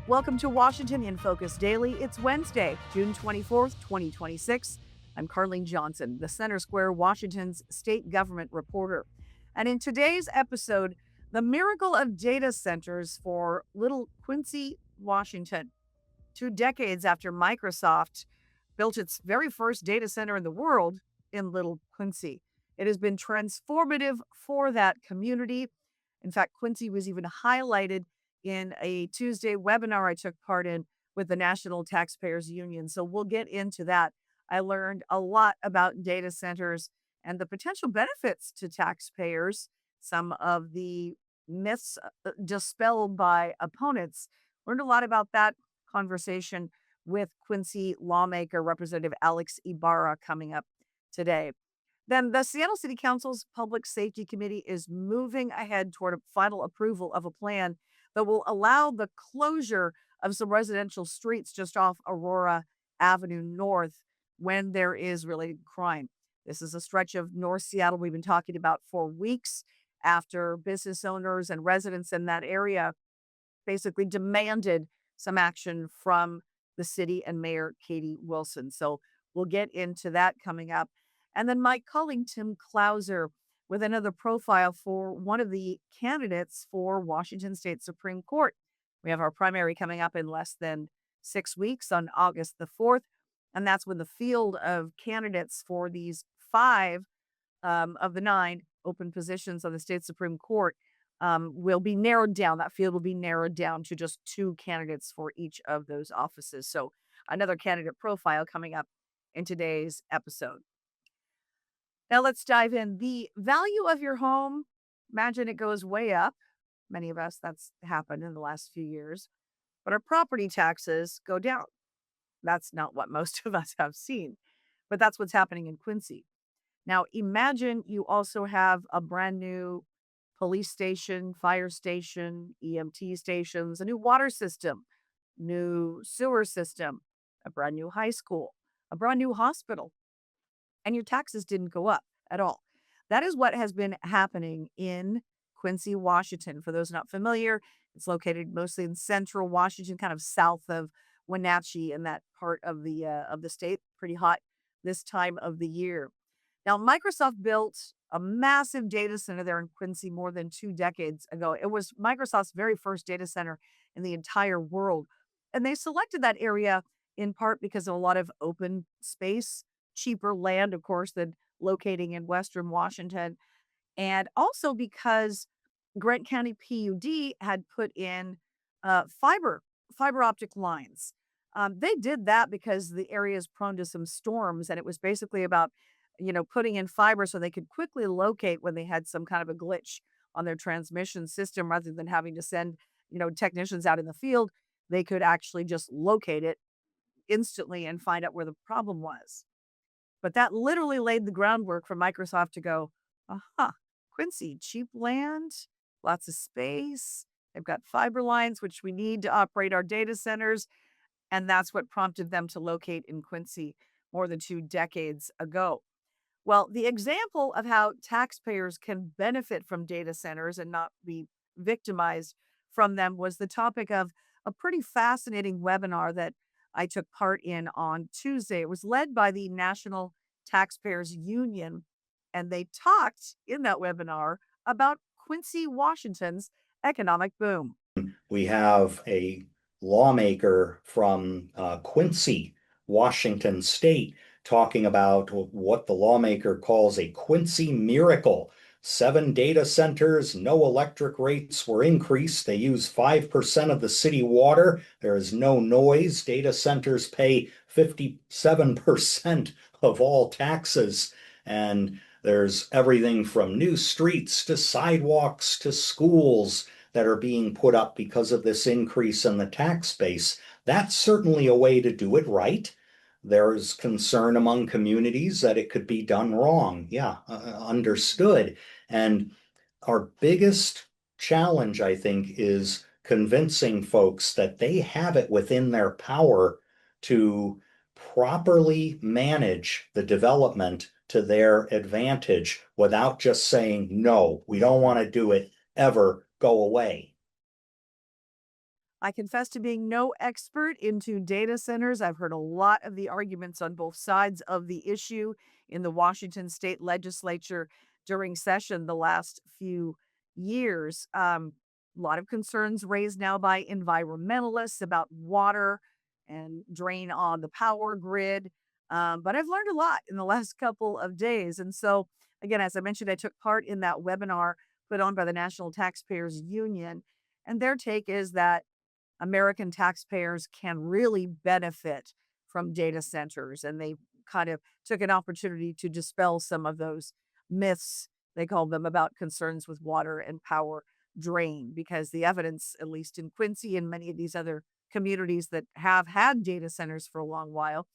Welcome to Washington in Focus Daily. It's Wednesday, June 24th, 2026. I'm Carlene Johnson, the Center Square, Washington's state government reporter. And in today's episode, the miracle of data centers for little Quincy, Washington. 2 decades after Microsoft built its very first data center in the world in Little Quincy. It has been transformative for that community. In fact, Quincy was even highlighted in a Tuesday webinar I took part in with the National Taxpayers Union. So we'll get into that. I learned a lot about data centers and the potential benefits to taxpayers, some of the myths dispelled by opponents. Learned a lot about that conversation with Quincy lawmaker Representative Alex Ibarra coming up today. Then the Seattle City Council's Public Safety Committee is moving ahead toward a final approval of a plan that will allow the closure of some residential streets just off Aurora Avenue North when there is related crime. This is a stretch of North Seattle we've been talking about for weeks after business owners and residents in that area basically demanded some action from the city and Mayor Katie Wilson. So we'll get into that coming up. And then my colleague Tim Klauser with another profile for one of the candidates for Washington State Supreme Court. We have our primary coming up in less than 6 weeks on August the 4th. And that's when the field of candidates for these five of the 9 open positions on the state Supreme Court will be narrowed down. That field will be narrowed down to just 2 candidates for each of those offices. So another candidate profile coming up in today's episode. Now let's dive in. The value of your home, imagine it goes way up. Many of us, that's happened in the last few years. But our property taxes go down. That's not what most of us have seen, but that's what's happening in Quincy. Now imagine you also have a brand new police station, fire station, EMT stations, a new water system, new sewer system, a brand new high school, a brand new hospital, and your taxes didn't go up at all. That is what has been happening in Quincy, Washington. For those not familiar, it's located mostly in central Washington, kind of south of Wenatchee in that part of the state. Pretty hot this time of the year. Now, Microsoft built a massive data center there in Quincy more than 2 decades ago. It was Microsoft's very first data center in the entire world. And they selected that area in part because of a lot of open space, cheaper land, of course, than locating in Western Washington. And also because Grant County PUD had put in fiber optic lines. They did that because the area is prone to some storms, and it was basically about putting in fiber so they could quickly locate when they had some kind of a glitch on their transmission system rather than having to send technicians out in the field. They could actually just locate it instantly and find out where the problem was. But that literally laid the groundwork for Microsoft to go, aha, Quincy, cheap land, lots of space. They've got fiber lines, which we need to operate our data centers. And that's what prompted them to locate in Quincy more than 2 decades ago. Well, the example of how taxpayers can benefit from data centers and not be victimized from them was the topic of a pretty fascinating webinar that I took part in on Tuesday. It was led by the National Taxpayers Union, and they talked in that webinar about Quincy, Washington's economic boom. We have a lawmaker from Quincy, Washington State, talking about what the lawmaker calls a Quincy miracle. 7 data centers, no electric rates were increased. They use 5% of the city water. There is no noise. Data centers pay 57% of all taxes. And there's everything from new streets to sidewalks to schools that are being put up because of this increase in the tax base. That's certainly a way to do it right. There's concern among communities that it could be done wrong. Yeah, understood. And our biggest challenge, I think, is convincing folks that they have it within their power to properly manage the development to their advantage without just saying, no, we don't want to do it, ever go away. I confess to being no expert into data centers. I've heard a lot of the arguments on both sides of the issue in the Washington state legislature during session the last few years. A lot of concerns raised now by environmentalists about water and drain on the power grid. But I've learned a lot in the last couple of days. And so, again, as I mentioned, I took part in that webinar put on by the National Taxpayers Union. And their take is that American taxpayers can really benefit from data centers. And they kind of took an opportunity to dispel some of those myths, they call them, about concerns with water and power drain, because the evidence, at least in Quincy and many of these other communities that have had data centers for a long while,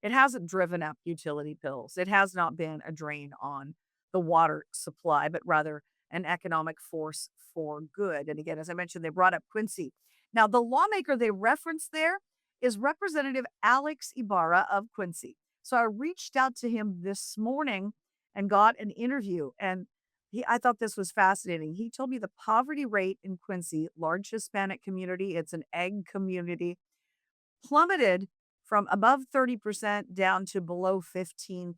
it hasn't driven up utility bills. It has not been a drain on the water supply, but rather an economic force for good. And again, as I mentioned, they brought up Quincy. Now, the lawmaker they referenced there is Representative Alex Ibarra of Quincy. So I reached out to him this morning and got an interview. And I thought this was fascinating. He told me the poverty rate in Quincy, large Hispanic community, it's an egg community, plummeted from above 30% down to below 15%.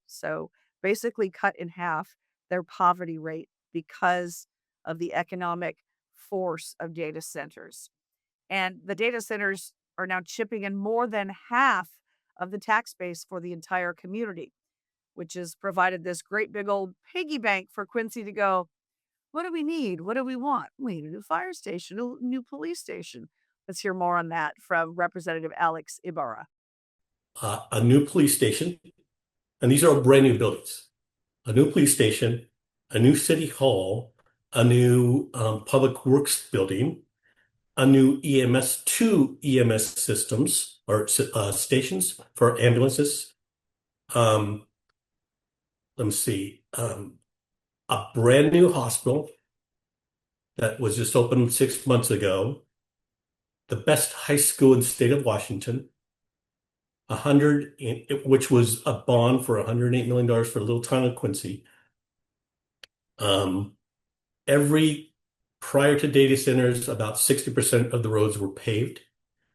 So basically cut in half their poverty rate because of the economic force of data centers. And the data centers are now chipping in more than half of the tax base for the entire community, which has provided this great big old piggy bank for Quincy to go, what do we need? What do we want? We need a new fire station, a new police station. Let's hear more on that from Representative Alex Ibarra. A new police station, and these are all brand new buildings. A new police station, a new city hall, a new public works building, a new EMS, two EMS systems or stations for ambulances. Let me see, a brand new hospital that was just opened 6 months ago, the best high school in the state of Washington, which was a bond for $108 million for a little town of Quincy. Um, every prior to data centers, about 60% of the roads were paved.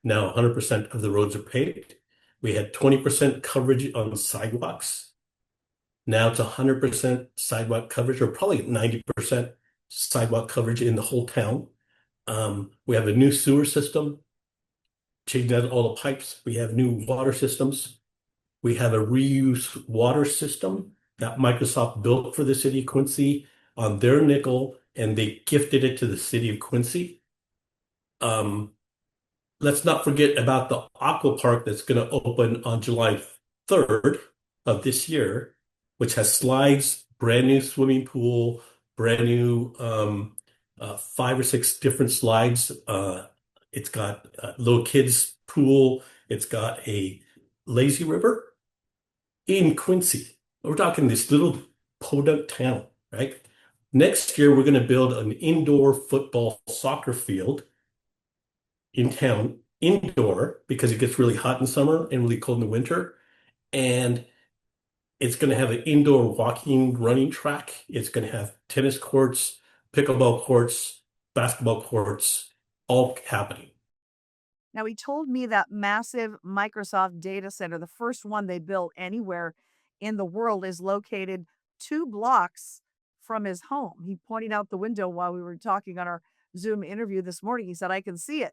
Now 100% of the roads are paved. We had 20% coverage on sidewalks. Now it's 100% sidewalk coverage, or probably 90% sidewalk coverage in the whole town. We have a new sewer system, changed out all the pipes. We have new water systems. We have a reuse water system that Microsoft built for the city of Quincy on their nickel, and they gifted it to the city of Quincy. Let's not forget about the aqua park that's going to open on July 3rd of this year, which has slides, brand new swimming pool, brand new 5 or 6 different slides. It's got a little kids pool. It's got a lazy river in Quincy. We're talking this little podunk town, right? Next year, we're going to build an indoor football soccer field in town, indoor, because it gets really hot in summer and really cold in the winter. And it's going to have an indoor walking, running track. It's going to have tennis courts, pickleball courts, basketball courts, all happening. Now, he told me that massive Microsoft data center, the first one they built anywhere in the world, is located 2 blocks from his home. He pointed out the window while we were talking on our Zoom interview this morning. He said, I can see it.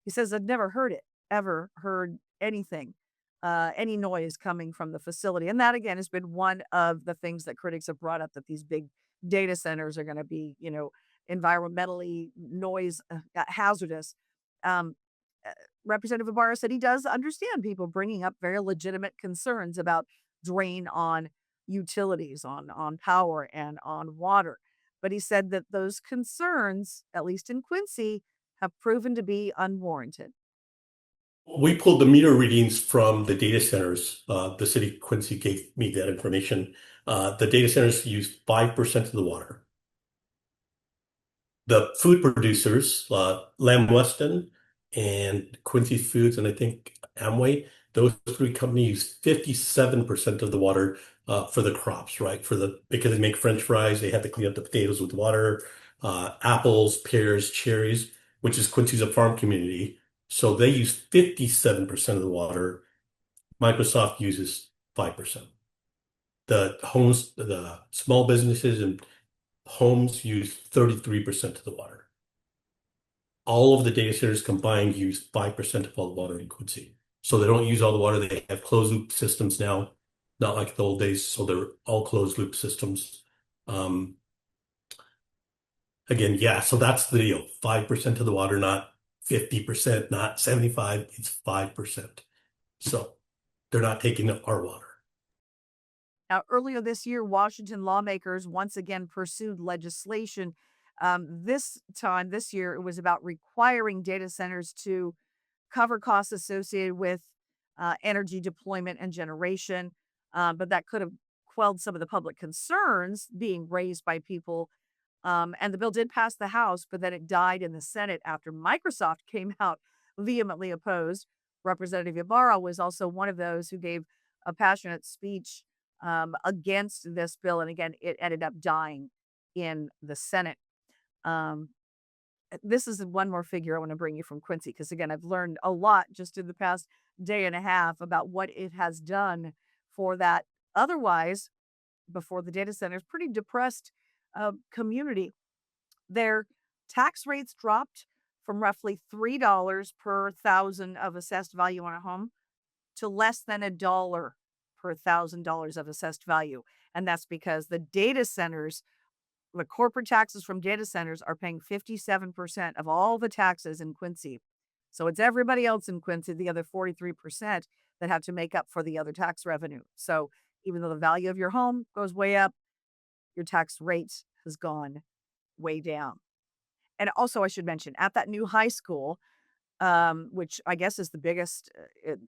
He says, I've never heard it, ever heard anything, any noise coming from the facility. And that, again, has been one of the things that critics have brought up, that these big data centers are going to be, environmentally noise hazardous. Um, Representative Ibarra said he does understand people bringing up very legitimate concerns about drain on utilities, on power and on water. But he said that those concerns, at least in Quincy, have proven to be unwarranted. We pulled the meter readings from the data centers. The city of Quincy gave me that information. The data centers use 5% of the water. The food producers, Lamb Weston and Quincy Foods, and I think Amway, those 3 companies use 57% of the water for the crops, right? Because they make French fries, they have to clean up the potatoes with water, apples, pears, cherries. which is Quincy's a farm community. So they use 57% of the water. Microsoft uses 5%. The small businesses and homes use 33% of the water. All of the data centers combined use 5% of all the water in Quincy. So they don't use all the water. They have closed loop systems now, not like the old days. So they're all closed loop systems. Um, Again, yeah, so that's the deal. 5% of the water, not 50%, not 75, it's 5%. So they're not taking up our water. Now, earlier this year, Washington lawmakers once again pursued legislation. This year, it was about requiring data centers to cover costs associated with energy deployment and generation. But that could have quelled some of the public concerns being raised by people. And the bill did pass the House, but then it died in the Senate after Microsoft came out vehemently opposed. Representative Ibarra was also one of those who gave a passionate speech against this bill. And again, it ended up dying in the Senate. Um, this is one more figure I want to bring you from Quincy, because again, I've learned a lot just in the past day and a half about what it has done for that otherwise, before the data centers, pretty depressed community. Their tax rates dropped from roughly $3 per thousand of assessed value on a home to less than $1 per $1,000 of assessed value. And that's because the corporate taxes from data centers are paying 57% of all the taxes in Quincy. So it's everybody else in Quincy, the other 43%, that have to make up for the other tax revenue. So even though the value of your home goes way up, your tax rate has gone way down. And also, I should mention, at that new high school, which I guess is the biggest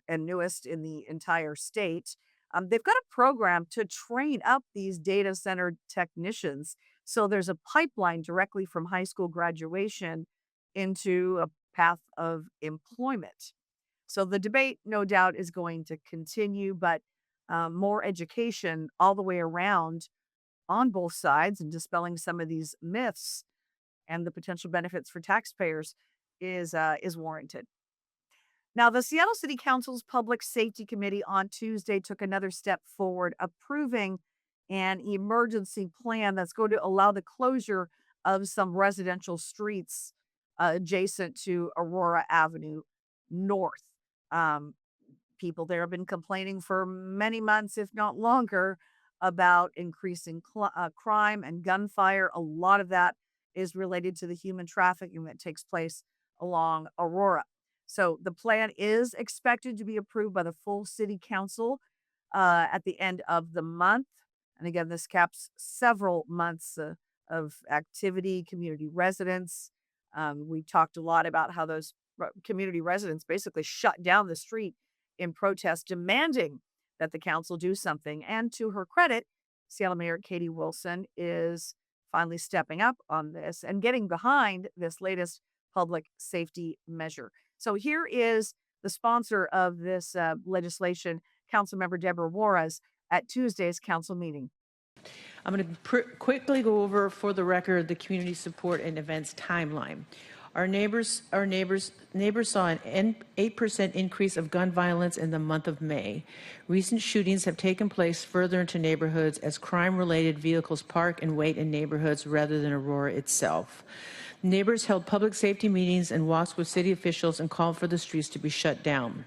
and newest in the entire state, they've got a program to train up these data center technicians. So there's a pipeline directly from high school graduation into a path of employment. So the debate, no doubt, is going to continue, but more education all the way around on both sides and dispelling some of these myths and the potential benefits for taxpayers is warranted. Now, the Seattle City Council's Public Safety Committee on Tuesday took another step forward, approving an emergency plan that's going to allow the closure of some residential streets adjacent to Aurora Avenue North. Um, People there have been complaining for many months, if not longer, about increasing crime and gunfire. A lot of that is related to the human trafficking that takes place along Aurora. So the plan is expected to be approved by the full city council at the end of the month. And again, this caps several months of activity, community residents. We talked a lot about how those community residents basically shut down the street in protest, demanding that the council do something. And to her credit, Seattle Mayor Katie Wilson is finally stepping up on this and getting behind this latest public safety measure. So here is the sponsor of this legislation, Councilmember Deborah Juarez, at Tuesday's council meeting. I'm going to quickly go over, for the record, the community support and events timeline. Our neighbors saw an 8% increase of gun violence in the month of May. Recent shootings have taken place further into neighborhoods as crime-related vehicles park and wait in neighborhoods rather than Aurora itself. Neighbors held public safety meetings and walks with city officials and called for the streets to be shut down.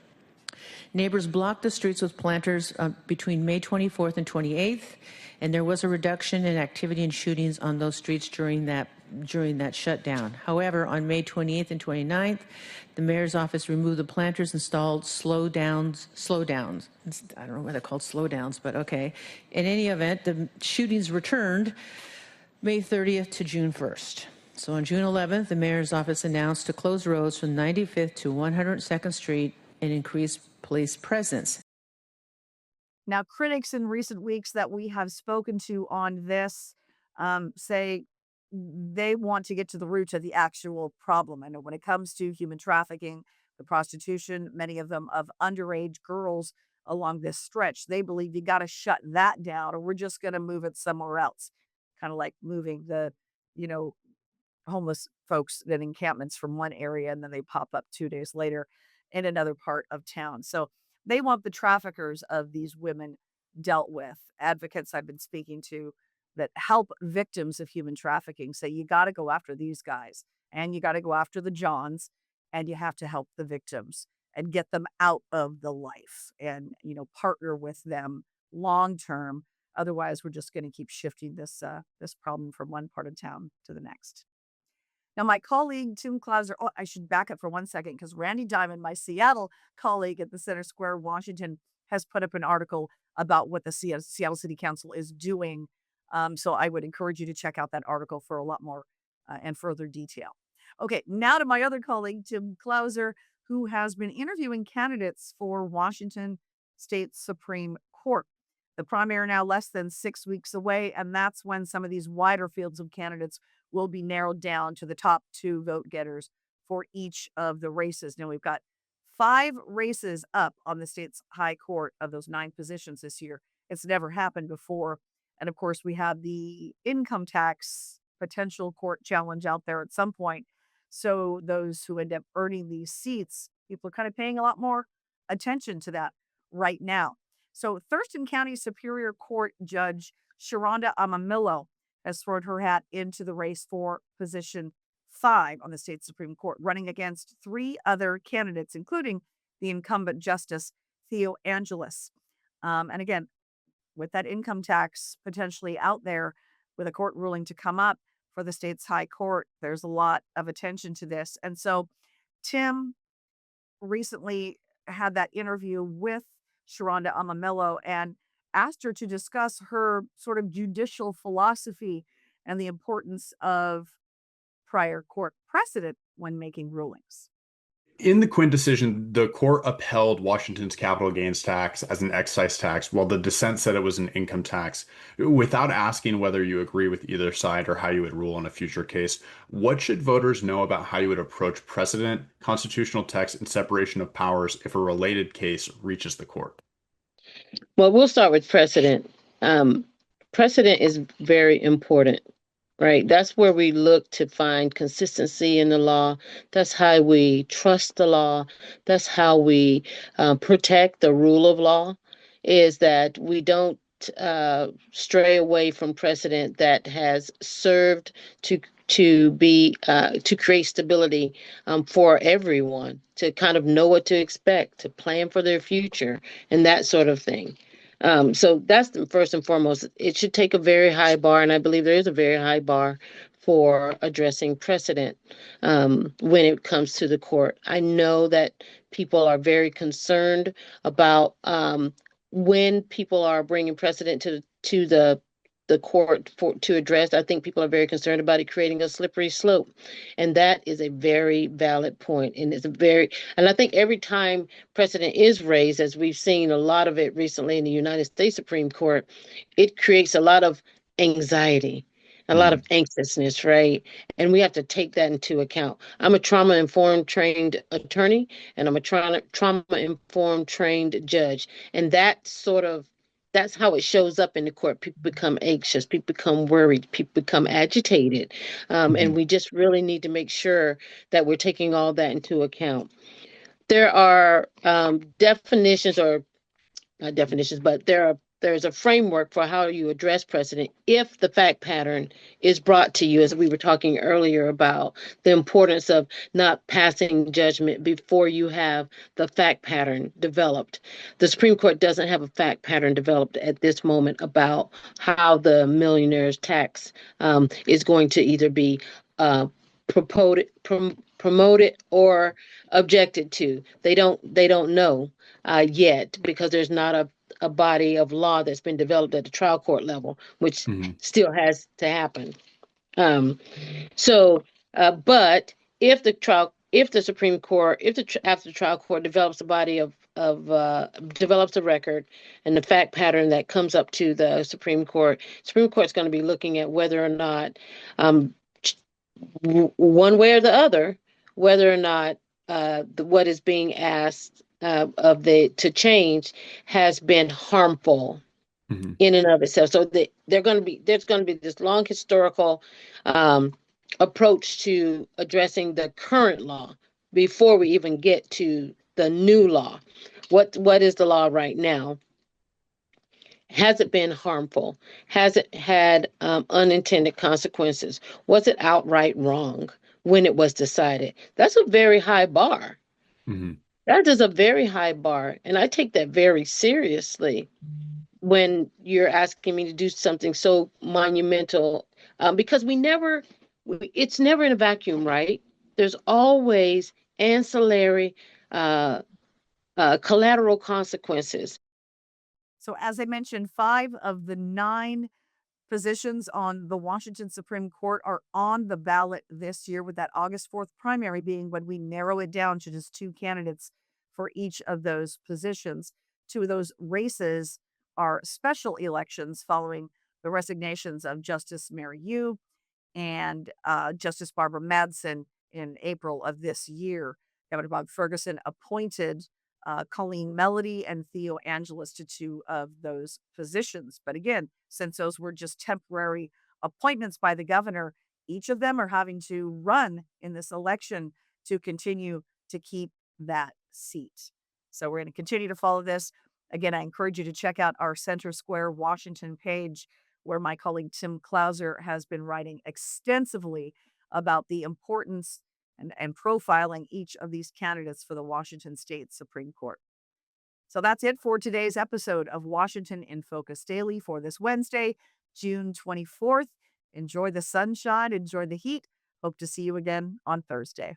Neighbors blocked the streets with planters between May 24th and 28th, and there was a reduction in activity and shootings on those streets during that shutdown. However, on May 28th and 29th, the mayor's office removed the planters, installed slowdowns. I don't know why they're called slowdowns, but okay. In any event, the shootings returned May 30th to June 1st. So on June 11th, the mayor's office announced to close roads from 95th to 102nd Street and increase police presence. Now, critics in recent weeks that we have spoken to on this say they want to get to the root of the actual problem. I know when it comes to human trafficking, the prostitution, many of them of underage girls along this stretch, they believe you got to shut that down or we're just going to move it somewhere else. Kind of like moving the, you know, homeless folks at encampments from one area, and then they pop up 2 days later in another part of town. So they want the traffickers of these women dealt with. Advocates I've been speaking to that help victims of human trafficking say you got to go after these guys, and you got to go after the Johns, and you have to help the victims and get them out of the life, and partner with them long term. Otherwise, we're just going to keep shifting this problem from one part of town to the next. Now, my colleague, Tim Clauser, I should back up for 1 second because Randy Diamond, my Seattle colleague at the Center Square, Washington, has put up an article about what the Seattle City Council is doing. So I would encourage you to check out that article for a lot more and further detail. Okay, now to my other colleague, Tim Clauser, who has been interviewing candidates for Washington State Supreme Court. The primary now less than 6 weeks away, and that's when some of these wider fields of candidates will be narrowed down to the top 2 vote getters for each of the races. Now, we've got 5 races up on the state's high court of those 9 positions this year. It's never happened before. And of course, we have the income tax potential court challenge out there at some point. So those who end up earning these seats, people are kind of paying a lot more attention to that right now. So Thurston County Superior Court Judge Sharonda Amamillo has thrown her hat into the race for position 5 on the state Supreme Court, running against 3 other candidates, including the incumbent Justice Theo Angelis. And again, with that income tax potentially out there, with a court ruling to come up for the state's high court, there's a lot of attention to this. And so Tim recently had that interview with Sharonda Amamillo and asked her to discuss her sort of judicial philosophy and the importance of prior court precedent when making rulings. In the Quinn decision, the court upheld Washington's capital gains tax as an excise tax, while the dissent said it was an income tax. Without asking whether you agree with either side or how you would rule in a future case, what should voters know about how you would approach precedent, constitutional text, and separation of powers if a related case reaches the court? Well, we'll start with precedent. Precedent is very important, right? That's where we look to find consistency in the law. That's how we trust the law. That's how we protect the rule of law, is that we don't stray away from precedent that has served to create stability for everyone, to kind of know what to expect, to plan for their future, and that sort of thing. So that's the first and foremost. It should take a very high bar, and I believe there is a very high bar for addressing precedent when it comes to the court. I know that people are very concerned about when people are bringing precedent to the court to address. I think people are very concerned about it creating a slippery slope. And that is a very valid point. And and I think every time precedent is raised, as we've seen a lot of it recently in the United States Supreme Court, it creates a lot of anxiety, a lot of anxiousness, right? And we have to take that into account. I'm a trauma-informed trained attorney, and I'm a trauma-informed trained judge. And that's how it shows up in the court. People become anxious, people become worried, people become agitated. And we just really need to make sure that we're taking all that into account. There are definitions, or not definitions, but there's a framework for how you address precedent if the fact pattern is brought to you, as we were talking earlier about the importance of not passing judgment before you have the fact pattern developed. The Supreme Court doesn't have a fact pattern developed at this moment about how the millionaire's tax is going to either be promoted or objected to. They don't know yet, because there's not a body of law that's been developed at the trial court level, which still has to happen. But if the Supreme Court, after the trial court develops a body develops a record and the fact pattern that comes up to the Supreme Court's going to be looking at whether or not, one way or the other, whether or not what is being asked to change has been harmful in and of itself. So there's going to be this long historical approach to addressing the current law before we even get to the new law. What is the law right now? Has it been harmful? Has it had unintended consequences? Was it outright wrong when it was decided? That's a very high bar. Hmm. That is a very high bar. And I take that very seriously when you're asking me to do something so monumental, because it's never in a vacuum, right? There's always ancillary collateral consequences. So, as I mentioned, 5 of the 9 positions on the Washington Supreme Court are on the ballot this year, with that August 4th primary being when we narrow it down to just 2 candidates for each of those positions. 2 of those races are special elections following the resignations of Justice Mary Yu and Justice Barbara Madsen in April of this year. Governor Bob Ferguson appointed Colleen Melody and Theo Angeles to 2 of those positions. But again, since those were just temporary appointments by the governor, each of them are having to run in this election to continue to keep that seat. So we're going to continue to follow this. Again, I encourage you to check out our Center Square Washington page, where my colleague Tim Clauser has been writing extensively about the importance and profiling each of these candidates for the Washington State Supreme Court. So that's it for today's episode of Washington in Focus Daily for this Wednesday, June 24th. Enjoy the sunshine, enjoy the heat. Hope to see you again on Thursday.